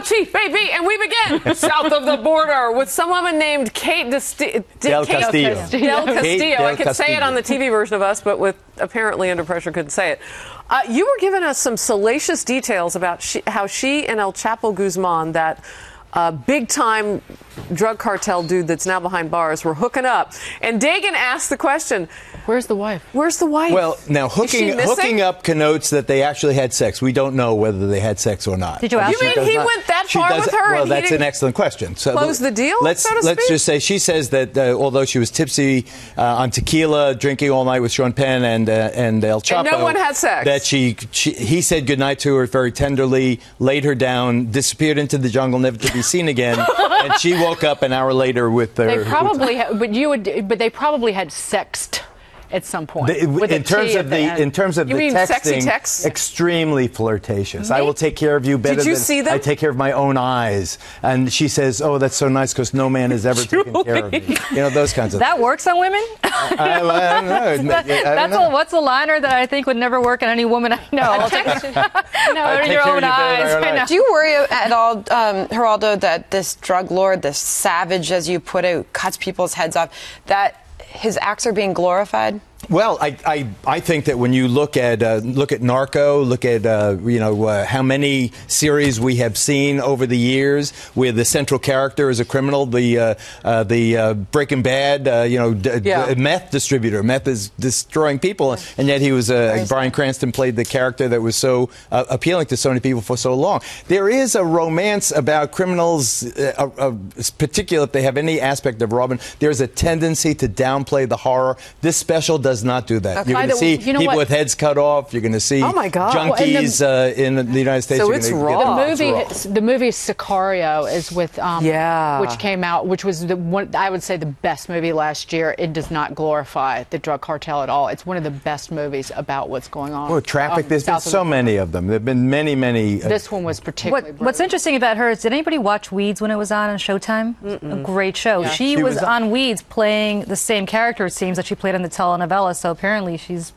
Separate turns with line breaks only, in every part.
Chief, baby, and we begin south of the border with some woman named Kate
Del Castillo.
I could say it on the TV version of Us, but with apparently under pressure couldn't say it. You were giving us some salacious details about how she and El Chapo Guzman, that big-time drug cartel dude that's now behind bars, were hooking up. And Dagen asked the question,
where's the wife?
Where's the wife?
Well, now, hooking up connotes that they actually had sex. We don't know whether they had sex or not.
Did you ask?
You mean he went that far with her?
Well, that's an excellent question. So
close the deal,
let's just say she says that although she was tipsy on tequila, drinking all night with Sean Penn and El Chapo,
and no one had sex.
That he said goodnight to her very tenderly, laid her down, disappeared into the jungle, never to be seen again, and she woke up an hour later with her.
They probably, but they probably had sexed at some point.
In terms of the texting,
sexy texts?
Extremely flirtatious. I will take care of you better than I take care of my own eyes. And she says, "Oh, that's so nice because no man has ever taken care of me." You know, those kinds of
things. That works on women?
I don't know.
What's a liner that I think would never work on any woman I know? In your own eyes.
Do you worry at all, Geraldo, that this drug lord, this savage, as you put it, cuts people's heads off, that his acts are being glorified?
Well, I think that when you look at Narco, look at how many series we have seen over the years where the central character is a criminal, the Breaking Bad, meth distributor. Meth is destroying people, and yet he was Bryan Cranston played the character that was so appealing to so many people for so long. There is a romance about criminals, particularly if they have any aspect of Robin. There's a tendency to downplay the horror. This special does not do that. Okay. You're going to see people with heads cut off. You're going to see junkies in the United States.
So it's raw.
The movie Sicario is with which came out, which was I would say the best movie last year. It does not glorify the drug cartel at all. It's one of the best movies about what's going on.
Well, traffic. There's been so many of them. There've been many.
This one was particularly.
What's interesting about her is, did anybody watch Weeds when it was on Showtime? A great show. Yeah. She was on Weeds playing the same character, it seems, that she played in the telenovela. So apparently she's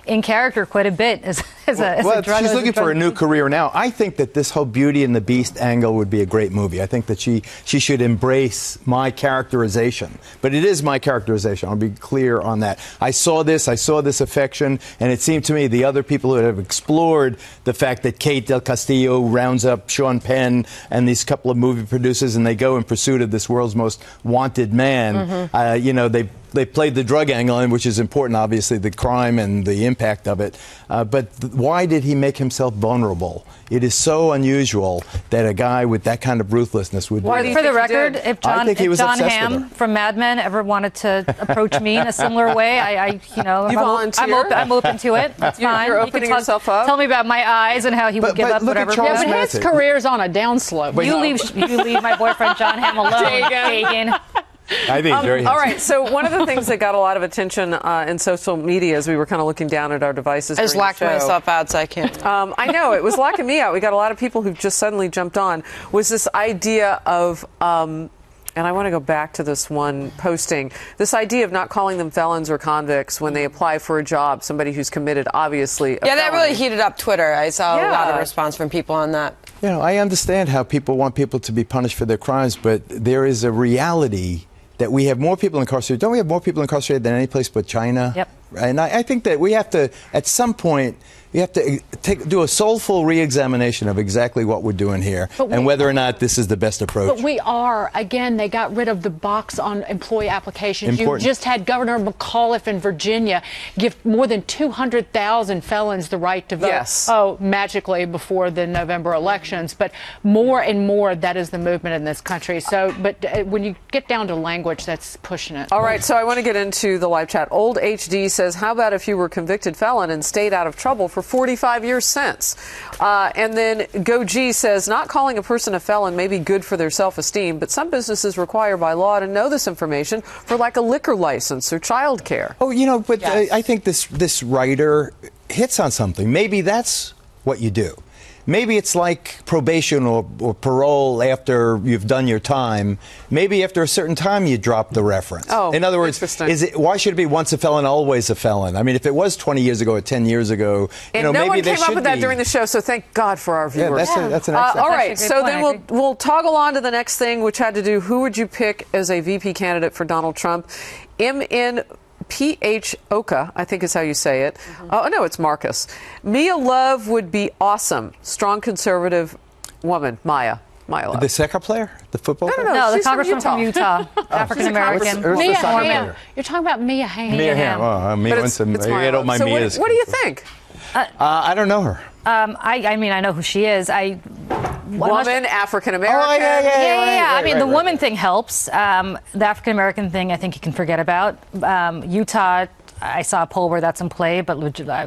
in character quite a bit as a drug.
She's looking for a new career now. I think that this whole Beauty and the Beast angle would be a great movie. I think that she should embrace my characterization. But it is my characterization. I'll be clear on that. I saw this affection, and it seemed to me the other people who have explored the fact that Kate Del Castillo rounds up Sean Penn and these couple of movie producers, and they go in pursuit of this world's most wanted man. They played the drug angle, which is important, obviously, the crime and the impact of it. But why did he make himself vulnerable? It is so unusual that a guy with that kind of ruthlessness would do that.
For the record, if John Hamm from Mad Men ever wanted to approach me in a similar way, I'm open to it. That's fine.
You're opening yourself up.
Tell me about my eyes and how he would give up whatever.
But his career's on a downslope.
You leave my boyfriend John Hamm alone, Dagen.
I think very
all right, so one of the things that got a lot of attention in social media as we were kind of looking down at our devices.
I just locked myself out, so I can't.
I know, it was locking me out. We got a lot of people who just suddenly jumped on. Was this idea of, and I want to go back to this one posting, this idea of not calling them felons or convicts when they apply for a job, somebody who's committed, obviously, a felony.
That really heated up Twitter. I saw a lot of response from people on that.
I understand how people want people to be punished for their crimes, but there is a reality that we have more people incarcerated. Don't we have more people incarcerated than any place but China?
Yep.
And I think that we have to, at some point, we have to do a soulful re-examination of exactly what we're doing here and whether or not this is the best approach.
But we are. Again, they got rid of the box on employee applications.
Important.
You just had Governor McAuliffe in Virginia give more than 200,000 felons the right to vote.
Yes.
Oh, magically before the November elections. But more and more, that is the movement in this country. So, but when you get down to language, that's pushing it.
All right, so I want to get into the live chat. Old HD says, how about if you were a convicted felon and stayed out of trouble for 45 years since? And then Go G says, not calling a person a felon may be good for their self-esteem, but some businesses require by law to know this information for like a liquor license or child care.
Oh, but yes. I think this writer hits on something. Maybe that's what you do. maybe it's like probation or parole after you've done your time. Maybe after a certain time you drop the reference.
Oh,
in other words, why should it be once a felon, always a felon? I mean, if it was 20 years ago or 10 years ago,
and
no
maybe
one
came up with that during the show, so thank God for our viewers.
Yeah, that's an excellent.
All right, so then we'll toggle on to the next thing, which had to do, who would you pick as a VP candidate for Donald Trump? MNPH Oka, I think is how you say it. Oh, no, it's Marcus. Mia Love would be awesome. Strong conservative woman, Maya Love.
The soccer player? The football player?
No, the congressman from Utah. African American.
Mia Hamm. You're talking about Mia Hamm.
Mia Hamm. I don't mind Mia's.
So what do you think?
I don't know her.
I mean, I know who she is.
Woman, African American.
Oh, yeah. I mean, the woman thing helps. The African American thing, I think you can forget about. Utah, I saw a poll where that's in play, but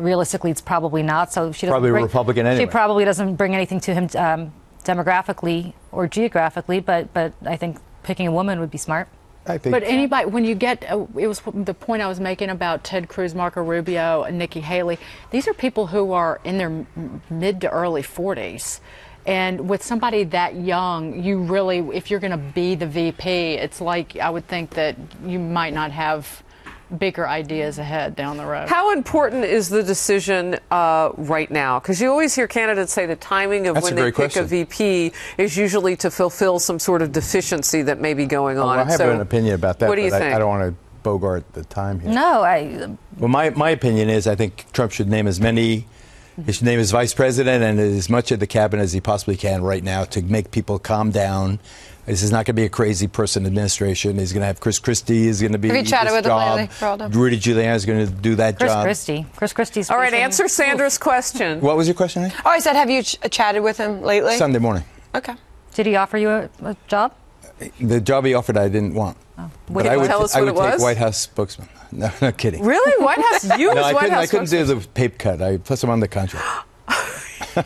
realistically, it's probably not. So she doesn't
probably a Republican anyway.
She probably doesn't bring anything to him demographically or geographically, but I think picking a woman would be smart.
But anybody, when you get, it was the point I was making about Ted Cruz, Marco Rubio, and Nikki Haley. These are people who are in their mid to early 40s. And with somebody that young, you really, if you're going to be the VP, it's like, I would think that you might not have bigger ideas ahead down the road.
How important is the decision right now? Because you always hear candidates say the timing of when they pick a VP is usually to fulfill some sort of deficiency that may be going on.
Well, I have an opinion about that.
What do you think?
I don't want to bogart the time here.
No,
Well, my opinion is I think Trump should name as many. He should name his vice president and as much of the cabinet as he possibly can right now to make people calm down. This is not going to be a crazy person administration. He's going to have Chris Christie is going to be.
Have you chatted with him lately?
Rudy Giuliani is going to do that job.
Chris Christie's.
All right, answer Sandra's question.
What was your question?
Oh, I said, have you chatted with him lately?
Sunday morning.
Okay.
Did he offer you a job?
The job he offered, I didn't want.
Oh. But I would
take White House spokesman. No, not kidding.
Really? White House? You
no,
as White House
I couldn't do the paper cut. Plus, I'm on the contract.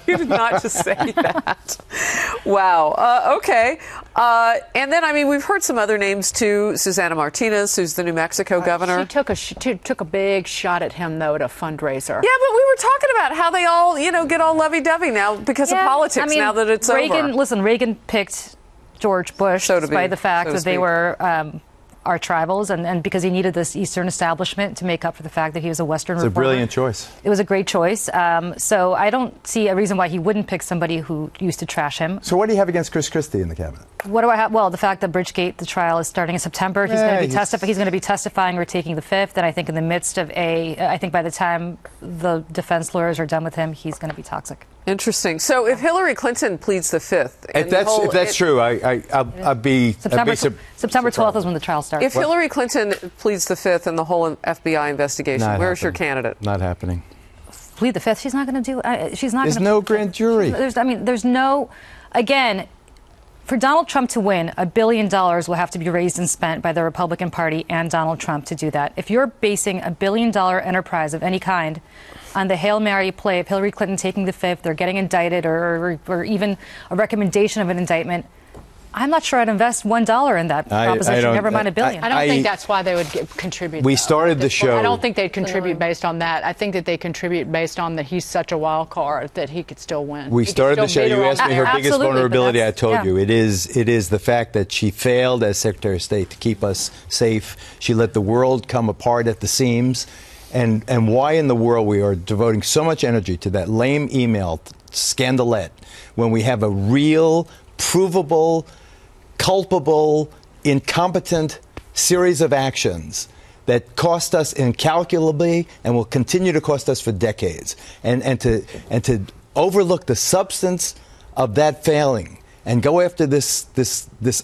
You did not just say that. Wow. Okay. And then, I mean, we've heard some other names too. Susana Martinez, who's the New Mexico governor.
She took a big shot at him, though, at a fundraiser.
Yeah, but we were talking about how they all, get all lovey-dovey now because of politics. I mean, now that it's over.
Listen, Reagan picked George Bush despite the fact that they were arch rivals, and because he needed this Eastern establishment to make up for the fact that he was a Western reformer.
It's a brilliant choice.
It was a great choice. So I don't see a reason why he wouldn't pick somebody who used to trash him.
So what do you have against Chris Christie in the cabinet?
What do I have? Well, the fact that Bridgegate, the trial is starting in September. He's going to be testifying or taking the fifth. And I think in the midst of I think by the time the defense lawyers are done with him, he's going to be toxic.
Interesting. So if Hillary Clinton pleads the fifth,
if that's true, I'll be
September 12th is when the trial starts.
If Hillary Clinton pleads the fifth in the whole FBI investigation, where's your candidate?
Not happening.
Plead the fifth? She's not going to do. She's not.
There's no grand jury.
There's no. Again, for Donald Trump to win, $1 billion will have to be raised and spent by the Republican Party and Donald Trump to do that. If you're basing $1 billion enterprise of any kind on the Hail Mary play of Hillary Clinton taking the fifth or getting indicted or even a recommendation of an indictment, I'm not sure I'd invest $1 in that proposition, never mind $1 billion.
I don't think that's why they would contribute.
We started the show.
I don't think they'd contribute based on that. I think that they contribute based on that he's such a wild card that he could still win.
We started the show. You asked me her biggest vulnerability. I told you it is the fact that she failed as Secretary of State to keep us safe. She let the world come apart at the seams. And why in the world we are devoting so much energy to that lame email scandalette when we have a real, provable, culpable, incompetent series of actions that cost us incalculably and will continue to cost us for decades. And to overlook the substance of that failing and go after this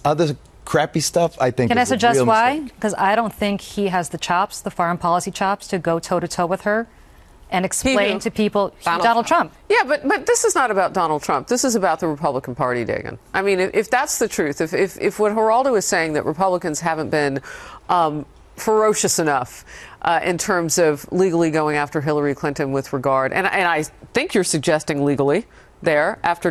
other crappy stuff, I think.
Can I suggest why?
Mistake.
Because I don't think he has the chops, the foreign policy chops, to go toe-to-toe with her and explain to people Donald Trump.
Yeah, but this is not about Donald Trump. This is about the Republican Party, Dagen. I mean, if that's the truth, if what Geraldo is saying, that Republicans haven't been ferocious enough in terms of legally going after Hillary Clinton with regard, and I think you're suggesting legally there after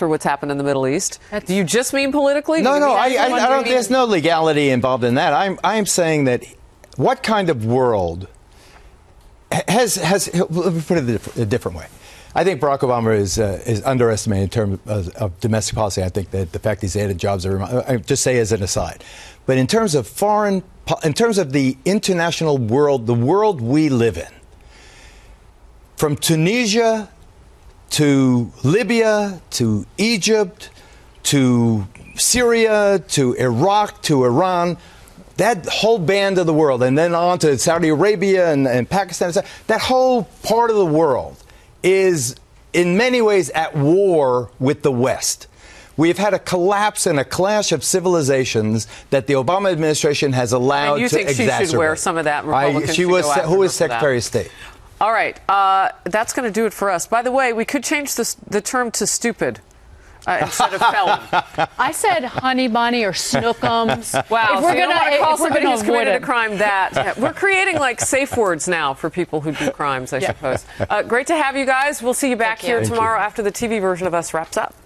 what's happened in the Middle East. Do you just mean politically?
No, I don't. There's no legality involved in that. I'm saying that what kind of world has let me put it a different way. I think Barack Obama is underestimated in terms of domestic policy. I think that the fact he's added jobs, I just say as an aside. But in terms of in terms of the international world, the world we live in, from Tunisia to Libya to Egypt to Syria to Iraq to Iran, that whole band of the world, and then on to Saudi Arabia and Pakistan, that whole part of the world is in many ways at war with the West. We've had a collapse and a clash of civilizations that the Obama administration has allowed to exacerbate.
And you think she should wear some of that? Republicans
who was Secretary of State?
All right, that's going to do it for us. By the way, we could change the term to stupid. Instead of felon.
I said honey bunny or snookums.
Wow, so you don't want to call somebody who's committed a crime that. Yeah, we're creating like safe words now for people who do crimes, I suppose. Great to have you guys. We'll see you back here tomorrow after the TV version of Us wraps up.